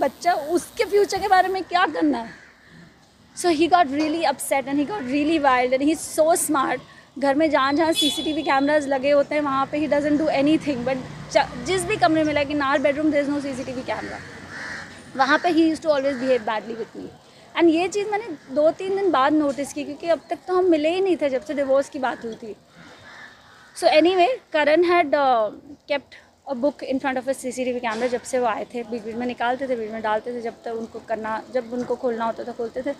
बच्चा, उसके फ्यूचर के बारे में क्या करना है. So he got really upset and he got really wild and he's so smart. घर में जहाँ CCTV cameras लगे होते हैं वहाँ पे he doesn't do anything. But जिस भी कमरे में, like in our bedroom there is no CCTV camera. वहाँ पे he used to always behave badly with me. And ये चीज़ मैंने 2-3 दिन बाद नोटिस की, क्योंकि अब तक तो हम मिले ही नहीं थे जब से डिवोर्स की बात हुई थी. So anyway, Karan had kept a book in front of a CCTV camera. जब से वो आए थे, बीच बीच में निकालते थे, बीच में डालते थे, जब तक उनको करना, जब उनको खोलना होता था खोलते थे.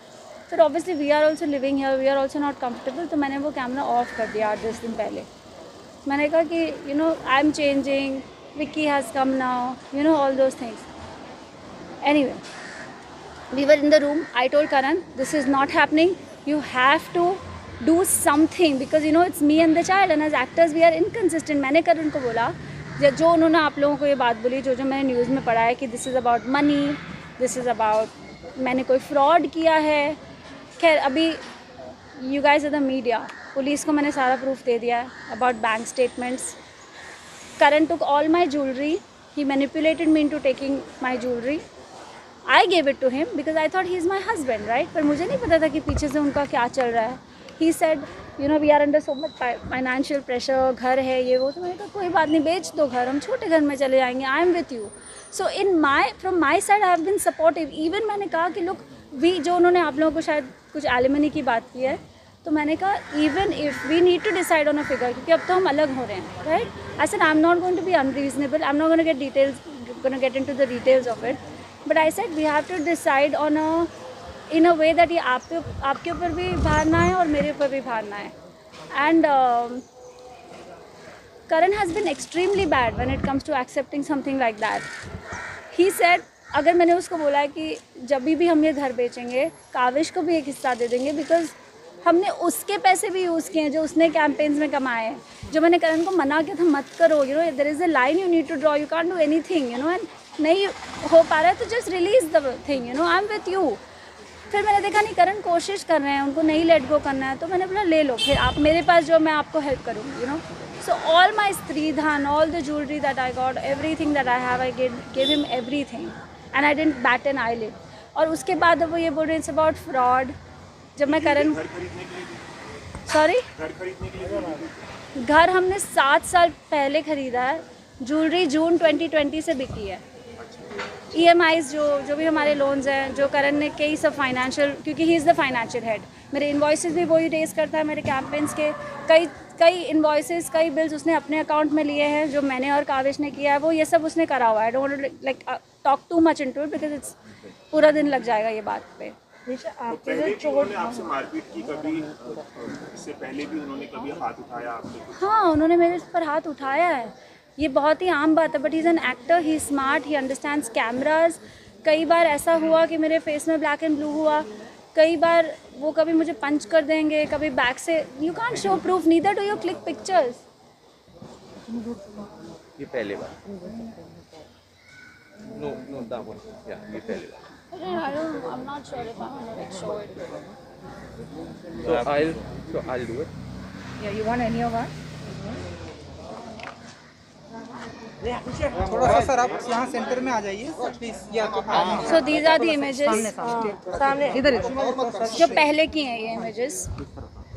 फिर obviously we are also living here, we are also not comfortable, तो मैंने वो कैमरा ऑफ कर दिया 8-10 दिन पहले. मैंने कहा कि you know I am changing, Vicky has come now, you know all those things. Anyway, we were in the room. I told Karan, this is not happening, you have to do something because you know it's me and the child and as actors we are inconsistent. मैंने Karan को बोला, जो उन्होंने आप लोगों को ये बात बोली, जो मैंने न्यूज़ में पढ़ा है कि this is about money, this is about मैंने कोई फ्रॉड किया है. खैर अभी you guys are the media, police को मैंने सारा प्रूफ दे दिया है about bank statements. Karan took all my jewelry, he manipulated me into taking my jewelry. I gave it to him because I thought he is my husband, right? पर मुझे नहीं पता था कि पीछे से उनका क्या चल रहा है. He said, you know, we are under so much financial pressure, घर है ये वो. तो मैंने कहा कोई बात नहीं, बेच दो घर, हम छोटे घर में चले जाएंगे. I am with you. So from my side I have been supportive. Even मैंने कहा कि look, जो उन्होंने आप लोगों को शायद कुछ एलिमनी की बात की है, तो मैंने कहा even if we need to decide on a figure, क्योंकि अब तो हम अलग हो रहे हैं, right. I said I am not going to be unreasonable, I am not going get into the details of it, but I said we have to decide on in a way that ये आपके ऊपर भी भार ना है और मेरे ऊपर भी भार ना है. And Karan has been extremely bad when it comes to accepting something like that. He said, अगर मैंने उसको बोला है कि जब भी हम ये घर बेचेंगे काविश को भी एक हिस्सा दे देंगे, बिकॉज हमने उसके पैसे भी यूज़ किए हैं जो उसने कैंपेन्स में कमाए हैं. जो मैंने Karan को मना किया था मत करो, you know there is a line you need to draw, you can't do anything, you know, and नहीं हो पा रहा है तो just release the thing, you know, I am with you. फिर मैंने देखा नहीं Karan कोशिश कर रहे हैं, उनको नहीं लेट गो करना है, तो मैंने बोला ले लो, फिर आप मेरे पास जो मैं आपको हेल्प करूँगी, you know. So all my Stridhan, all the jewelry that I got, everything that I have, I gave him everything, and I didn't bat an eyelid. और उसके बाद वो ये बोल रहे हैं it's about fraud. जब मैं Karan, sorry, घर हमने 7 साल पहले खरीदा है. ज्वेलरी जून 2020 से बिकी है. EMIs जो भी हमारे लोन्स हैं, जो Karan ने कई सब फाइनेंशियल, क्योंकि he is the financial head, मेरे इन्वॉइसेस भी वही रेज करता है, मेरे कैंपेन्स के कई इन्वॉइसेस, कई बिल्स उसने अपने अकाउंट में लिए हैं, जो मैंने और काविश ने किया है वो ये सब उसने करा हुआ है. I don't want to like talk too much into it because it's पूरा दिन लग जाएगा ये बात पे. आपके जो चोट, आपसे मारपीट की कभी, इससे पहले भी उन्होंने कभी हाथ उठाया आपके? हाँ, उन्होंने मेरे पर हाथ उठाया है, ये बहुत ही आम बात है. But he is an actor, he smart, he understands cameras. कई बार ऐसा हुआ कि मेरे फेस में ब्लैक एंड ब्लू हुआ, कई बार वो कभी मुझे पंच कर देंगे, कभी बैक से. You can't show proof, neither do you click pictures. ये पहले बार. नो दैट वन, या ये पहले बार. I'm not sure if I'm gonna like show it. So I'll do it. Yeah, you want any of us? थोड़ा सा sir आप यहाँ centre में आ जाइए please. So these are the images. सामने इधर जो पहले की हैं ये इमेजेस.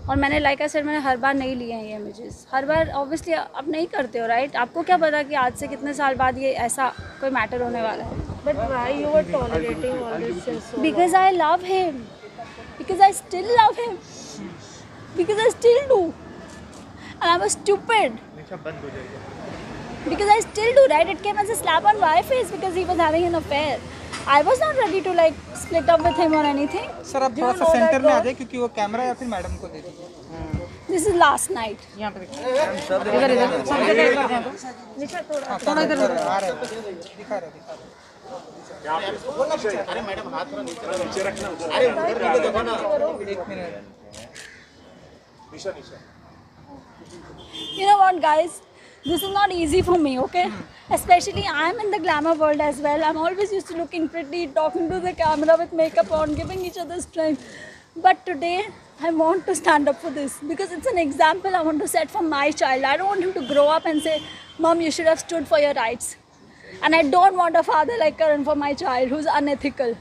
और मैंने लाइक सर मैंने हर बार नहीं लिए हैं ये इमेजेस. हर बार ऑब्वियसली आप नहीं करते हो, राइट. आपको क्या पता कि आज से कितने साल बाद ये ऐसा कोई मैटर होने वाला है. But why you were tolerating all this since so long? Because I love him. Because I still love him. Because I still do. And I was stupid. Because I still do, right? It came as a slap on my face because he was having an affair. I was not ready to like split up with him or anything. Sir आप थोड़ा सा centre में आ जाए क्योंकि वो camera या फिर madam को दे दीजिए. This is last night. यहाँ पे इधर सब जगह एक बार नीचे थोड़ा इधर आ रहा है, दिखा रहा अरे मैडम हाथ थोड़ा नीचे रखना. अरे उधर देखो ना. एक minute. Nisha. You know what, guys? This is not easy for me, okay? Especially I'm in the glamour world as well. I'm always used to looking pretty, talking to the camera with makeup on, giving each other strength. But today, I want to stand up for this because it's an example I want to set for my child. I don't want him to grow up and say, Mom, you should have stood for your rights. And I don't want a father like Karan for my child who's unethical.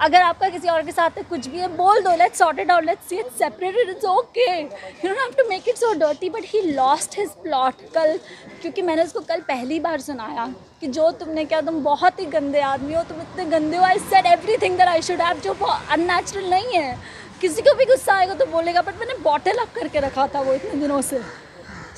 अगर आपका किसी और के साथ कुछ भी है बोल दो, let's sort it out, let's see it separated, it's okay. You don't have to make it so dirty. But he lost his plot कल, क्योंकि मैंने उसको कल पहली बार सुनाया कि जो तुमने किया तुम बहुत ही गंदे आदमी हो, तुम इतने गंदे हो. I said everything that I should have, जो unnatural नहीं है. किसी को भी गुस्सा आएगा तो बोलेगा, बट मैंने बॉटल अप करके रखा था वो इतने दिनों से.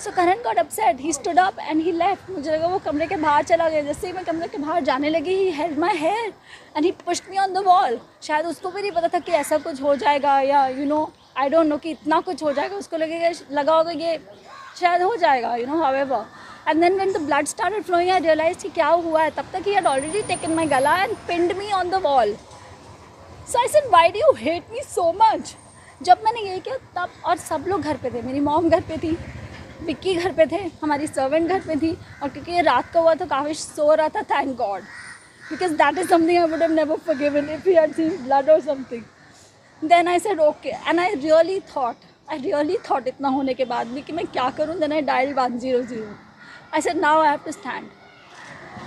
So Karan got upset. He stood up and he left. मुझे लगा वो कमरे के बाहर चला गया. जैसे ही मैं कमरे के बाहर जाने लगी, he held my hair and he pushed me on the wall. शायद उसको भी नहीं पता था कि ऐसा कुछ हो जाएगा, या I don't know कि इतना कुछ हो जाएगा. उसको लगा होगा ये शायद हो जाएगा, however. And then when the blood started flowing, I realized कि क्या हुआ है. तब तक he had already taken my gala and pinned me on the wall. So I said, why do you hate me so much? जब मैंने ये किया तब, और सब लोग घर पे थे. मेरी मॉम घर पे थी, विक्की घर पे थे, हमारी सर्वेंट घर पे थी. और क्योंकि ये रात का हुआ तो काफ़ी सो रहा था, thank God, because that is something I would have never forgiven if he had seen blood और something. Then I said okay, and I really thought इतना होने के बाद भी कि मैं क्या करूँ. Then I dialled 100. I said now I have to stand.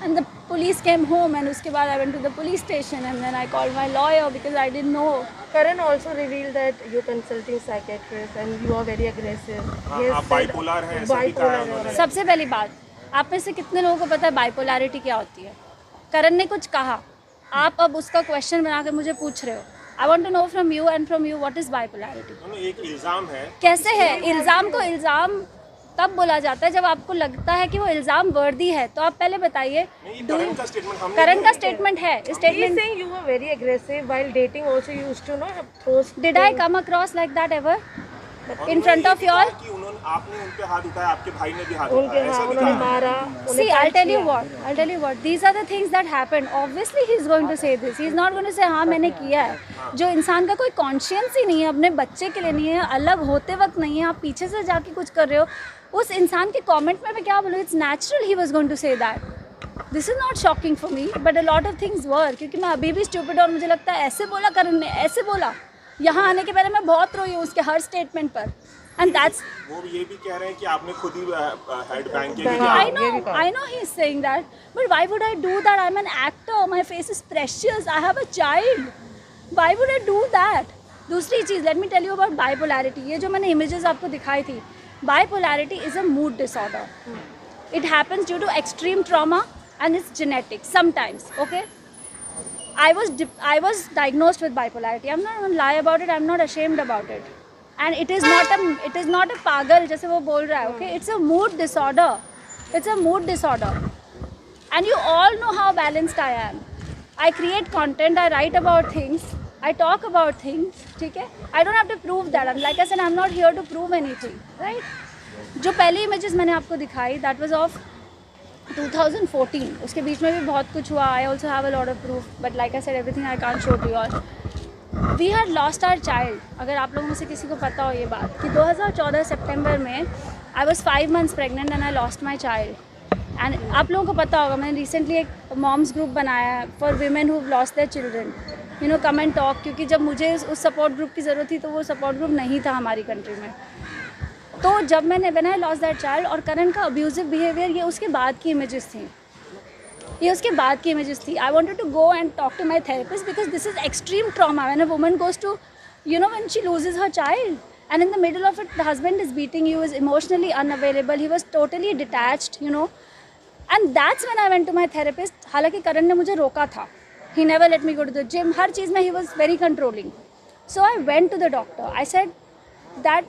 And the police came home, and उसके बाद I went to the police station, and then I called my lawyer because I didn't know. Karan also revealed that you're consulting psychiatrist and you are very aggressive. आप bipolar हैं, ऐसा भी कहा उन्होंने. सबसे पहली बात, आप में से कितने लोगों को पता है बाइपोलैरिटी क्या होती है? करण ने कुछ कहा, आप अब उसका क्वेश्चन बना कर मुझे पूछ रहे हो. I want to know from you and from you what is bipolarity. एक इल्जाम है. कैसे है? इल्ज़ाम को इल्ज़ाम तब बोला जाता है जब आपको लगता है कि वो इल्ज़ाम वर्दी है. तो आप पहले बताइए. करण का स्टेटमेंट है. He's saying you were very aggressive while dating. Also used to throw. Did I come across like that ever? In front of you all? आपने उन पे हाथ उठाया, आपके भाई ने भी हाथ उठाया, ऐसा भी उन्होंने कहा. मारा. See, I'll tell you what. These are the things that happen. Obviously, he's going to say this. He's not going to say हाँ मैंने किया है. जो इंसान का कोई कॉन्शियंस ही नहीं है, अपने बच्चे के लिए नहीं है, अलग होते वक्त नहीं है, आप पीछे से जाके कुछ कर रहे हो, उस इंसान के कमेंट में मैं क्या बोलूँ? It's natural he was going to say that. This is not shocking for me, but a lot of things were, क्योंकि मैं अभी भी स्टूपिड, और मुझे लगता है ऐसे बोला करण ने, ऐसे बोला. यहाँ आने के पहले मैं बहुत रोई हूँ उसके हर स्टेटमेंट पर. And that's वो ये भी कह रहे हैं कि आपने खुद ही हेड बैंक के. I know he's saying that, but why would I do that? I'm an actor. My face is precious. I have a child. Why would I do that? दूसरी चीज़, let me tell you about bipolarity. ये जो मैंने images आपको दिखाई थी, bipolarity is a mood disorder. It happens due to extreme trauma and it's genetic sometimes. Okay. I was diagnosed with bipolarity. I'm not going to lie about it. I'm not ashamed about it. And it is not a पागल जैसे वो बोल रहा है. Okay, it's a mood disorder. It's a mood disorder. And you all know how balanced I am. I create content. I write about things. I talk about things. ठीक है? I don't have to prove that. And like I said, I'm not here to prove anything. Right? जो पहली images मैंने आपको दिखाई, that was of 2014. उसके बीच में भी बहुत कुछ हुआ. I also have a lot of proof. But like I said, everything I can't show to you all. We had lost our child. अगर आप लोगों में से किसी को पता हो ये बात कि 2014 सितंबर में I was 5 months pregnant and I lost my child. And आप लोगों को पता होगा, मैंने recently एक moms group बनाया है for women who've lost their children. Come and talk, क्योंकि जब मुझे उस support group की ज़रूरत थी तो वो support group नहीं था हमारी country में. तो जब मैंने when I lost that child, और करण का abusive behavior, ये उसके बाद की images थी. ये उसके बाद की images थी. I wanted to go and talk to my therapist because this is extreme trauma. When a woman goes to, when she loses her child, and in the middle of it, the husband is beating you, is emotionally unavailable, he was totally detached, And that's when I went to my therapist. हालांकि करण ने मुझे रोका था. He never let me go to the gym. हर चीज़ में he was very controlling. So I went to the doctor. I said that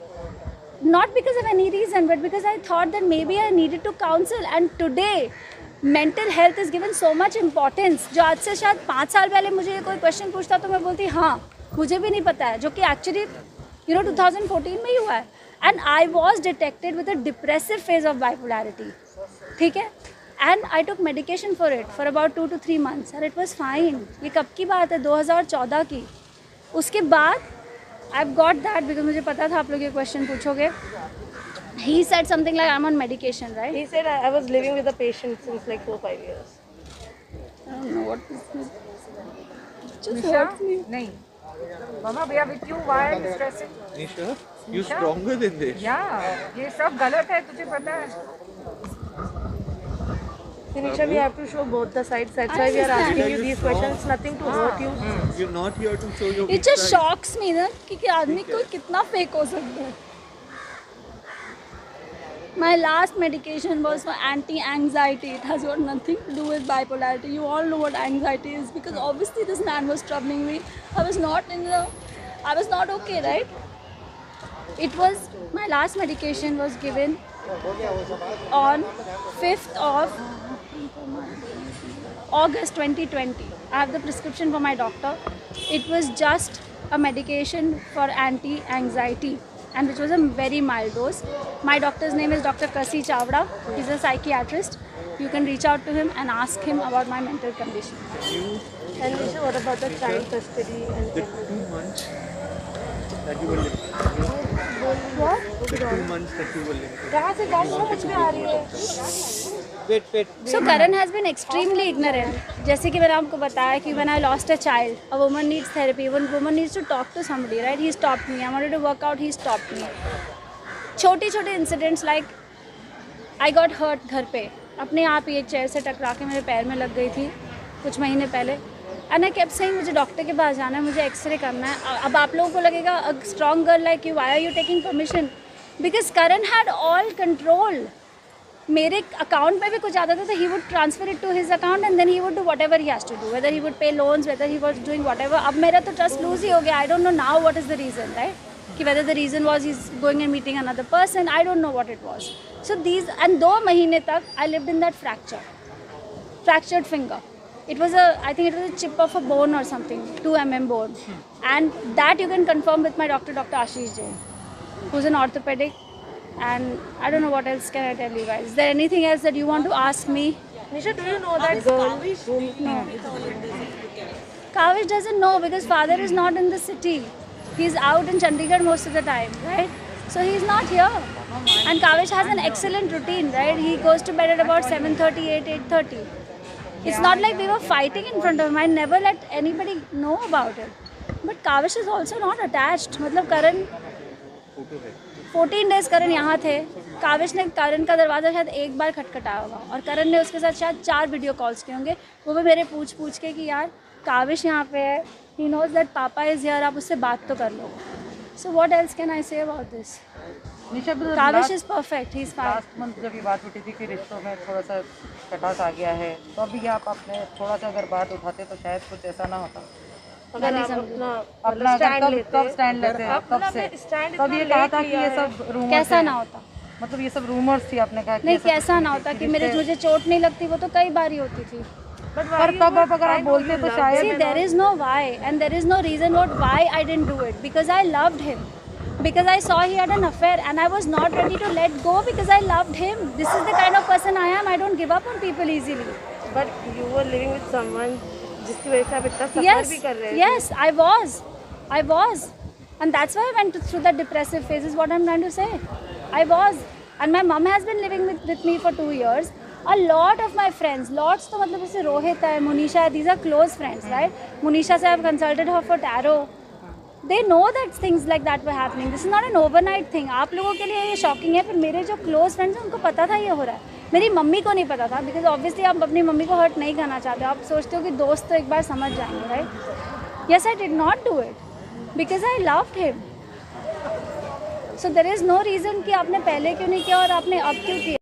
not because of any reason, but because I thought that maybe I needed to counsel. And today, mental health is given so much importance. जो आज से शायद 5 साल पहले मुझे कोई question पूछता तो मैं बोलती हाँ मुझे भी नहीं पता है, जो कि एक्चुअली 2014 में ही हुआ है. And I was detected with a depressive phase of bipolarity. ठीक है. And I took medication for it for about 2 to 3 months and it was fine. ये कब की बात है? 2014 की. उसके बाद I have got that because मुझे पता था आप लोग ये क्वेश्चन पूछोगे. He said something like I'm on medication, right? He said I was living with a patient since like 4-5 years. I don't know what this is. Just Nisha? hurts me. नहीं. Mama, we are with you. Why are you stressing? Nisha, you Nisha? stronger than this. Yeah, ये सब गलत है, तुझे पता है. Nisha, we have to show both the sides. That's why we are asking you these questions. Nothing to hurt you. You're not here to show your It just shocks me ना कि आदमी को कितना फेक हो सकता है. My last medication was for anti-anxiety. It has got nothing to do with bipolarity. You all know what anxiety is because obviously this man was troubling me. I was not okay, right? My last medication was given on 5th of August 2020. I have the prescription from my doctor. It was just a medication for anti-anxiety and which was a very mild dose. My doctor's name is Dr. Kasi Chavda. He's a psychiatrist. You can reach out to him and ask him about my mental condition. And Nisha, what about the child custody and the 2 months that you were living. what? The 2 months that you were living. कहाँ से गाड़ी मुझ में आ रही है? So Karan has been extremely ignorant. जैसे कि मैंने आपको बताया कि when I lost a child, a woman needs therapy. One woman needs to talk to somebody, right? He stopped me. I wanted to work out. He stopped me. छोटे incidents like I got hurt घर पे. अपने आप ही एक chair से टकरा के मेरे पैर में लग गई थी कुछ महीने पहले. And I kept saying मुझे डॉक्टर के पास जाना है, मुझे एक्सरे करना है. अब आप लोगों को लगेगा a strong girl like you, why are you taking permission? Because Karan had all control. मेरे अकाउंट में भी कुछ आता था तो he would transfer it to his account and then he would do whatever he has to do, whether he would pay loans, whether he was doing whatever. अब मेरा तो trust lose ही हो गया. I don't know now what is the reason, right? कि whether the reason was he's going and meeting another person, I don't know what it was. So these and 2 महीने तक I lived in that fractured finger. It was I think it was a chip of a bone or something, 2 mm bone, and that you can confirm with my doctor, Dr. Ashish Jain, who's an orthopedic. And I don't know what else can I tell you guys. Is there anything else that you want to ask me? Nisha, do you know that girl? No. Kavish doesn't know because father is not in the city. He's out in Chandigarh most of the time, right? So he's not here. And Kavish has an excellent routine, right? He goes to bed at about 7:30, 8:30. It's not like we were fighting in front of him. I never let anybody know about it. But Kavish is also not attached. मतलब Karan 14 days करण यहाँ थे. काविश ने करण का दरवाज़ा शायद एक बार खटखटाया होगा और करण ने उसके साथ शायद 4 वीडियो कॉल्स किए होंगे. वो भी मेरे पूछ के कि यार काविश यहाँ पे है, he knows that papa is here, आप उससे बात तो कर लो. So what else can I say about this? Nisha, Kavish is perfect, he is fine. Last month जब ये बात उठी थी कि रिश्तों में थोड़ा सा कटास आ गया है, तो अभी आप अपने थोड़ा सा अगर बात उठाते तो शायद कुछ ऐसा ना होता. अगर आप अपना कब स्टैंड लेते हैं, कब से तब ये कहा था कि ये सब रूमर्स कैसा ना होता, मतलब ये सब रूमर्स थी आपने कहा कि नहीं कैसा ना होता कि मुझे चोट नहीं लगती, वो तो कई बार ही होती थी. पर तब आप अगर आप बोलते तो शायद. See, there is no why and there is no reason why I didn't do it, because I loved him, because I saw he had an affair and I was not ready to let go because I loved him. This is the kind of person I am. I don't give up on people easily. But you were living with someone जिसकी वजह से आप इतना सफर भी कर रहे थे. Yes, I was, and that's why I went through that depressive phase. Is what I'm trying to say. I was, and my mom has been living with me for 2 years. A lot of my friends, lots तो मतलब जैसे रोहित है, Monisha है, these are close friends, right? Monisha से I've consulted her for tarot. They know that things like that were happening. This is not an overnight thing. आप लोगों के लिए ये shocking है, पर मेरे जो close friends हैं उनको पता था ये हो रहा है. मेरी मम्मी को नहीं पता था, बिकॉज ऑब्वियसली आप अपनी मम्मी को हर्ट नहीं करना चाहते हो. आप सोचते हो कि दोस्त तो एक बार समझ जाएंगे, right? Yes, I did not do it because I loved him. So there is no reason कि आपने पहले क्यों नहीं किया और आपने अब क्यों किया.